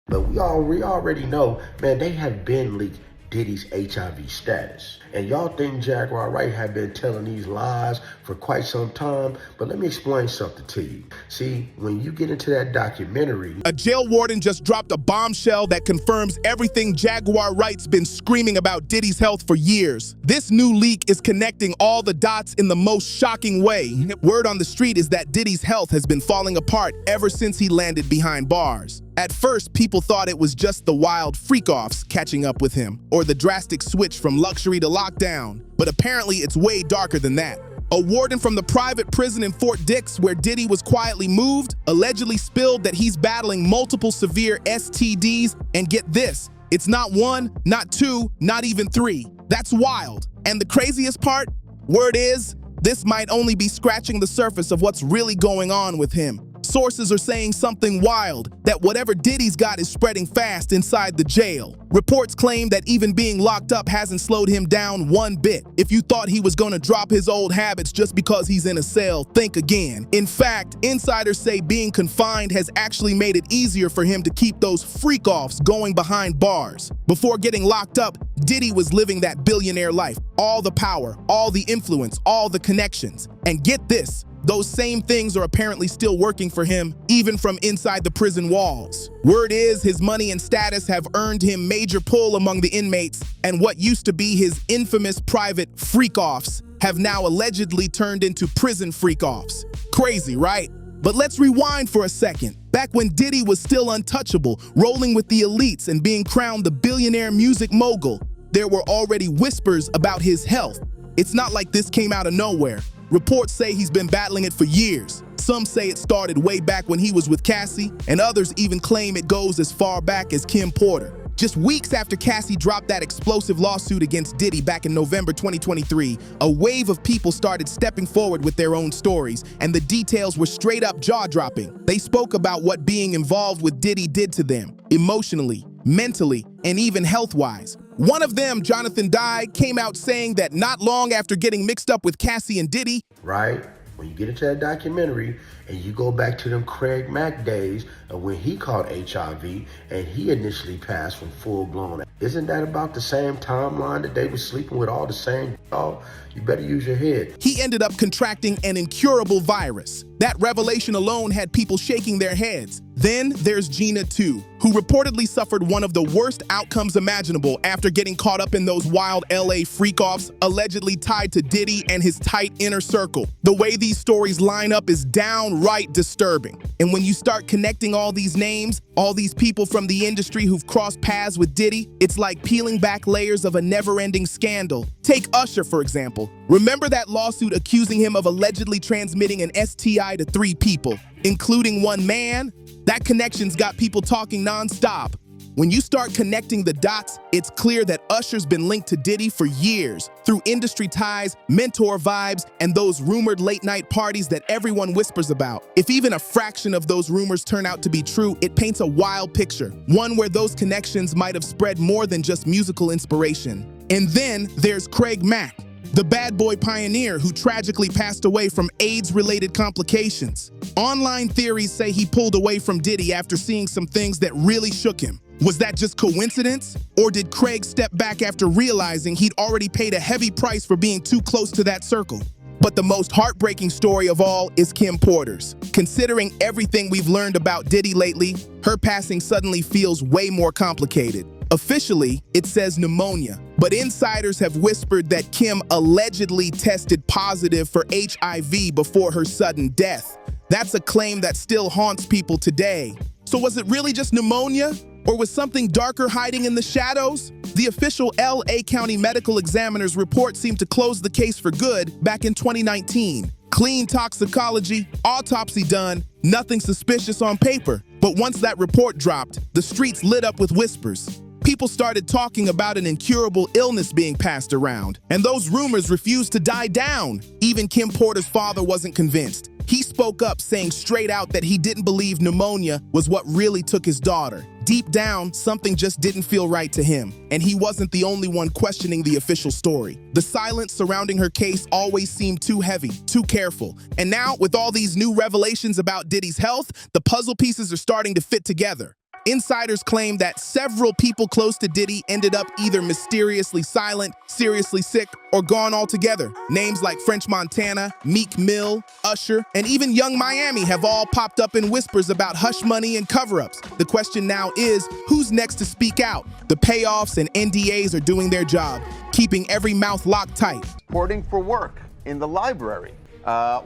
But we already know, man, they have been leaked Diddy's HIV status. And y'all think Jaguar Wright have been telling these lies for quite some time, but let me explain something to you. See, when you get into that documentary, A jail warden just dropped a bombshell that confirms everything Jaguar Wright's been screaming about Diddy's health for years. This new leak is connecting all the dots in the most shocking way. Word on the street is that Diddy's health has been falling apart ever since he landed behind bars. At first, people thought it was just the wild freak-offs catching up with him, or the drastic switch from luxury to lockdown. But apparently it's way darker than that. A warden from the private prison in Fort Dix, where Diddy was quietly moved, allegedly spilled that he's battling multiple severe STDs, and get this, it's not one, not two, not even three. That's wild. And the craziest part? Word is, this might only be scratching the surface of what's really going on with him. Sources are saying something wild, that whatever Diddy's got is spreading fast inside the jail. Reports claim that even being locked up hasn't slowed him down one bit. If you thought he was gonna drop his old habits just because he's in a cell, think again. In fact, insiders say being confined has actually made it easier for him to keep those freak-offs going behind bars. Before getting locked up, Diddy was living that billionaire life. All the power, all the influence, all the connections. And get this, those same things are apparently still working for him, even from inside the prison walls. Word is his money and status have earned him major pull among the inmates, and what used to be his infamous private freak-offs have now allegedly turned into prison freak-offs. Crazy, right? But let's rewind for a second. Back when Diddy was still untouchable, rolling with the elites and being crowned the billionaire music mogul, there were already whispers about his health. It's not like this came out of nowhere. Reports say he's been battling it for years. Some say it started way back when he was with Cassie, and others even claim it goes as far back as Kim Porter. Just weeks after Cassie dropped that explosive lawsuit against Diddy back in November 2023, a wave of people started stepping forward with their own stories, and the details were straight up jaw-dropping. They spoke about what being involved with Diddy did to them, emotionally, mentally, and even health-wise. One of them, Jonathan Dye, came out saying that not long after getting mixed up with Cassie and Diddy, right? When you get into that documentary and you go back to them Craig Mack days of when he caught HIV and he initially passed from full-blown. Isn't that about the same timeline that they were sleeping with all the same dog? You better use your head. he ended up contracting an incurable virus. That revelation alone had people shaking their heads. Then there's Gina too, who reportedly suffered one of the worst outcomes imaginable after getting caught up in those wild LA freak-offs allegedly tied to Diddy and his tight inner circle. The way these stories line up is downright disturbing. And when you start connecting all these names, all these people from the industry who've crossed paths with Diddy, it's like peeling back layers of a never-ending scandal. Take Usher, for example. Remember that lawsuit accusing him of allegedly transmitting an STI to 3 people, including one man? That connection's got people talking nonstop. When you start connecting the dots, it's clear that Usher's been linked to Diddy for years, through industry ties, mentor vibes, and those rumored late-night parties that everyone whispers about. If even a fraction of those rumors turn out to be true, it paints a wild picture, one where those connections might have spread more than just musical inspiration. And then there's Craig Mack, the bad boy pioneer who tragically passed away from AIDS-related complications. Online theories say he pulled away from Diddy after seeing some things that really shook him. Was that just coincidence? Or did Craig step back after realizing he'd already paid a heavy price for being too close to that circle? But the most heartbreaking story of all is Kim Porter's. Considering everything we've learned about Diddy lately, her passing suddenly feels way more complicated. Officially, it says pneumonia, but insiders have whispered that Kim allegedly tested positive for HIV before her sudden death. That's a claim that still haunts people today. So was it really just pneumonia? Or was something darker hiding in the shadows? The official LA County Medical Examiner's report seemed to close the case for good back in 2019. Clean toxicology, autopsy done, nothing suspicious on paper. But once that report dropped, the streets lit up with whispers. People started talking about an incurable illness being passed around, and those rumors refused to die down. Even Kim Porter's father wasn't convinced. He spoke up, saying straight out that he didn't believe pneumonia was what really took his daughter. Deep down, something just didn't feel right to him, and he wasn't the only one questioning the official story. The silence surrounding her case always seemed too heavy, too careful. And now, with all these new revelations about Diddy's health, the puzzle pieces are starting to fit together. Insiders claim that several people close to Diddy ended up either mysteriously silent, seriously sick, or gone altogether. Names like French Montana, Meek Mill, Usher, and even Young Miami have all popped up in whispers about hush money and cover-ups. The question now is, who's next to speak out? The payoffs and NDAs are doing their job, keeping every mouth locked tight. Reporting for work in the library,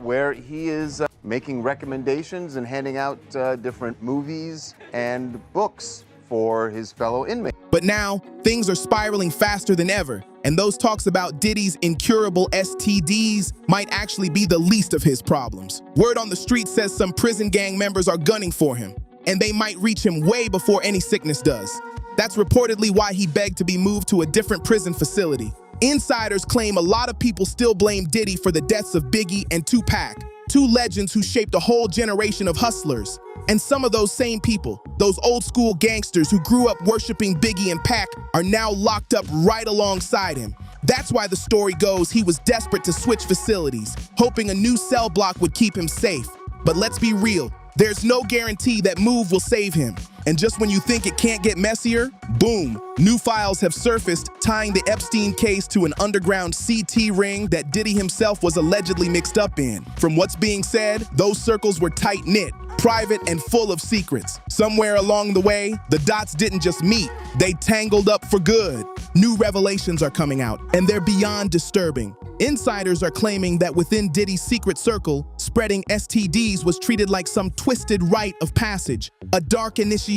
where he is making recommendations and handing out different movies and books for his fellow inmates. But now, things are spiraling faster than ever, and those talks about Diddy's incurable STDs might actually be the least of his problems. Word on the street says some prison gang members are gunning for him, and they might reach him way before any sickness does. That's reportedly why he begged to be moved to a different prison facility. Insiders claim a lot of people still blame Diddy for the deaths of Biggie and Tupac, two legends who shaped a whole generation of hustlers. And some of those same people, those old school gangsters who grew up worshiping Biggie and Pac, are now locked up right alongside him. That's why the story goes he was desperate to switch facilities, hoping a new cell block would keep him safe. But let's be real, there's no guarantee that move will save him. And just when you think it can't get messier, boom, new files have surfaced tying the Epstein case to an underground CT ring that Diddy himself was allegedly mixed up in. From what's being said, those circles were tight-knit, private, and full of secrets. Somewhere along the way, the dots didn't just meet, they tangled up for good. New revelations are coming out, and they're beyond disturbing. Insiders are claiming that within Diddy's secret circle, spreading STDs was treated like some twisted rite of passage, a dark initiation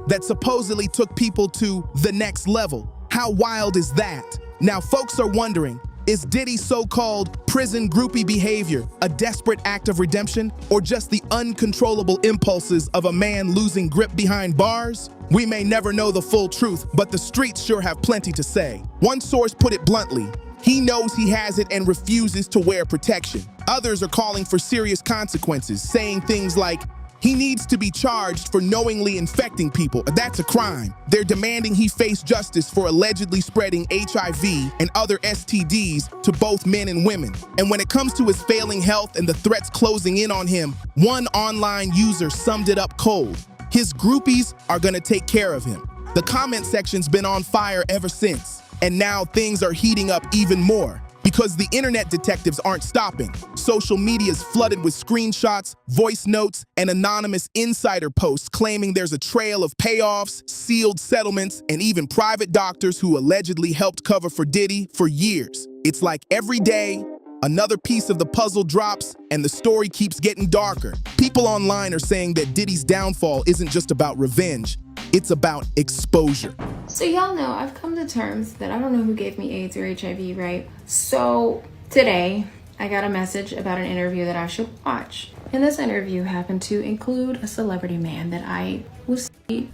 that supposedly took people to the next level. How wild is that? Now folks are wondering, is Diddy's so-called prison groupie behavior a desperate act of redemption, or just the uncontrollable impulses of a man losing grip behind bars? We may never know the full truth, but the streets sure have plenty to say. One source put it bluntly: he knows he has it and refuses to wear protection. Others are calling for serious consequences, saying things like, he needs to be charged for knowingly infecting people. That's a crime. They're demanding he face justice for allegedly spreading HIV and other STDs to both men and women. And when it comes to his failing health and the threats closing in on him, one online user summed it up cold: his groupies are gonna take care of him. The comment section's been on fire ever since. And now things are heating up even more, because the internet detectives aren't stopping. Social media's flooded with screenshots, voice notes, and anonymous insider posts claiming there's a trail of payoffs, sealed settlements, and even private doctors who allegedly helped cover for Diddy for years. It's like every day, another piece of the puzzle drops, and the story keeps getting darker. People online are saying that Diddy's downfall isn't just about revenge, it's about exposure. So y'all know I've come to terms that I don't know who gave me AIDS or HIV, right? So today I got a message about an interview that I should watch. And this interview happened to include a celebrity man that I was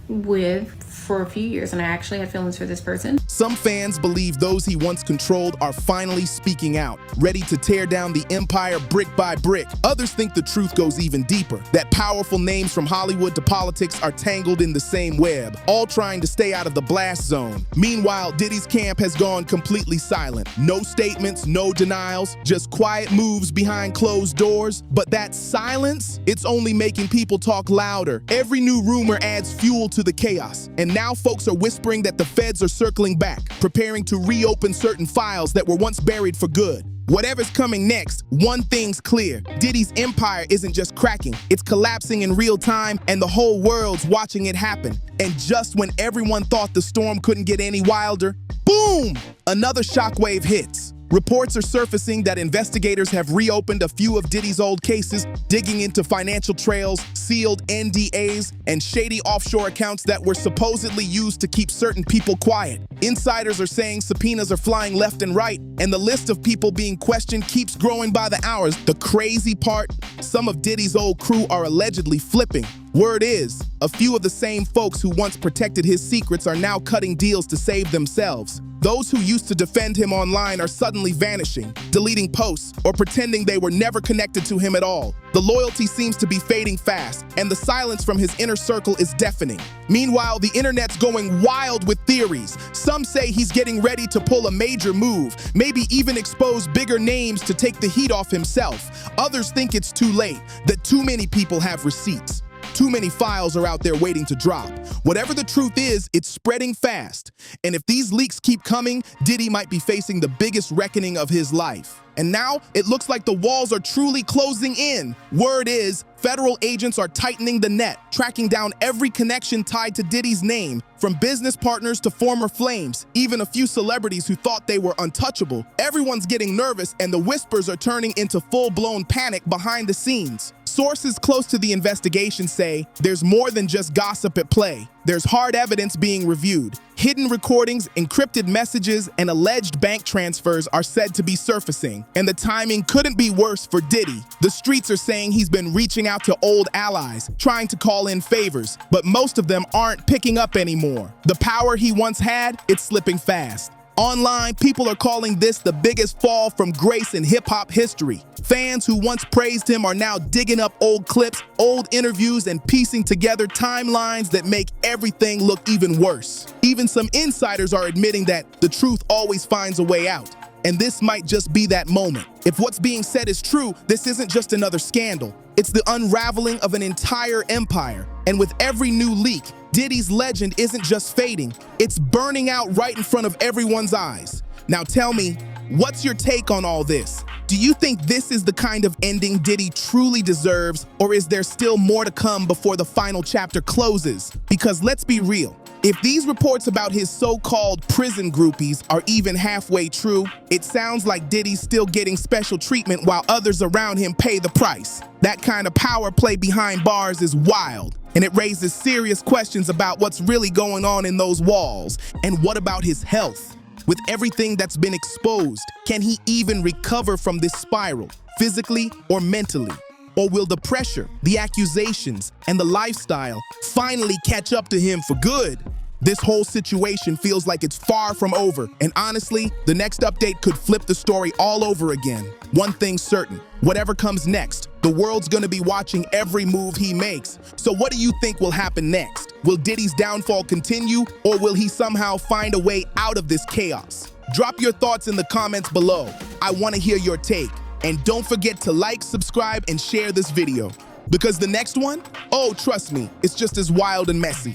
with for a few years, and I actually had feelings for this person. Some fans believe those he once controlled are finally speaking out, ready to tear down the empire brick by brick. Others think the truth goes even deeper, that powerful names from Hollywood to politics are tangled in the same web, all trying to stay out of the blast zone. Meanwhile, Diddy's camp has gone completely silent. No statements, no denials, just quiet moves behind closed doors. But that silence, it's only making people talk louder. Every new rumor adds fuel to the chaos. And now folks are whispering that the feds are circling back, preparing to reopen certain files that were once buried for good. Whatever's coming next, one thing's clear: Diddy's empire isn't just cracking, it's collapsing in real time, and the whole world's watching it happen. And just when everyone thought the storm couldn't get any wilder, boom! Another shockwave hits. Reports are surfacing that investigators have reopened a few of Diddy's old cases, digging into financial trails, sealed NDAs, and shady offshore accounts that were supposedly used to keep certain people quiet. Insiders are saying subpoenas are flying left and right, and the list of people being questioned keeps growing by the hours. The crazy part? Some of Diddy's old crew are allegedly flipping. Word is, a few of the same folks who once protected his secrets are now cutting deals to save themselves. Those who used to defend him online are suddenly vanishing, deleting posts, or pretending they were never connected to him at all. The loyalty seems to be fading fast, and the silence from his inner circle is deafening. Meanwhile, the internet's going wild with theories. Some say he's getting ready to pull a major move, maybe even expose bigger names to take the heat off himself. Others think it's too late, that too many people have receipts. Too many files are out there waiting to drop. Whatever the truth is, it's spreading fast. And if these leaks keep coming, Diddy might be facing the biggest reckoning of his life. And now, it looks like the walls are truly closing in. Word is, federal agents are tightening the net, tracking down every connection tied to Diddy's name, from business partners to former flames, even a few celebrities who thought they were untouchable. Everyone's getting nervous, and the whispers are turning into full-blown panic behind the scenes. Sources close to the investigation say there's more than just gossip at play. There's hard evidence being reviewed. Hidden recordings, encrypted messages, and alleged bank transfers are said to be surfacing. And the timing couldn't be worse for Diddy. The streets are saying he's been reaching out to old allies, trying to call in favors, but most of them aren't picking up anymore. The power he once had, it's slipping fast. Online, people are calling this the biggest fall from grace in hip-hop history. Fans who once praised him are now digging up old clips, old interviews, and piecing together timelines that make everything look even worse. Even some insiders are admitting that the truth always finds a way out. And this might just be that moment. If what's being said is true, this isn't just another scandal. It's the unraveling of an entire empire. And with every new leak, Diddy's legend isn't just fading, it's burning out right in front of everyone's eyes. Now tell me, what's your take on all this? Do you think this is the kind of ending Diddy truly deserves, or is there still more to come before the final chapter closes? Because let's be real, if these reports about his so-called prison groupies are even halfway true, it sounds like Diddy's still getting special treatment while others around him pay the price. That kind of power play behind bars is wild, and it raises serious questions about what's really going on in those walls. And what about his health? With everything that's been exposed, can he even recover from this spiral, physically or mentally? Or will the pressure, the accusations, and the lifestyle finally catch up to him for good? This whole situation feels like it's far from over, and honestly, the next update could flip the story all over again. One thing's certain, whatever comes next, the world's gonna be watching every move he makes. So what do you think will happen next? Will Diddy's downfall continue, or will he somehow find a way out of this chaos? Drop your thoughts in the comments below. I wanna hear your take. And don't forget to like, subscribe, and share this video. Because the next one, oh, trust me, it's just as wild and messy.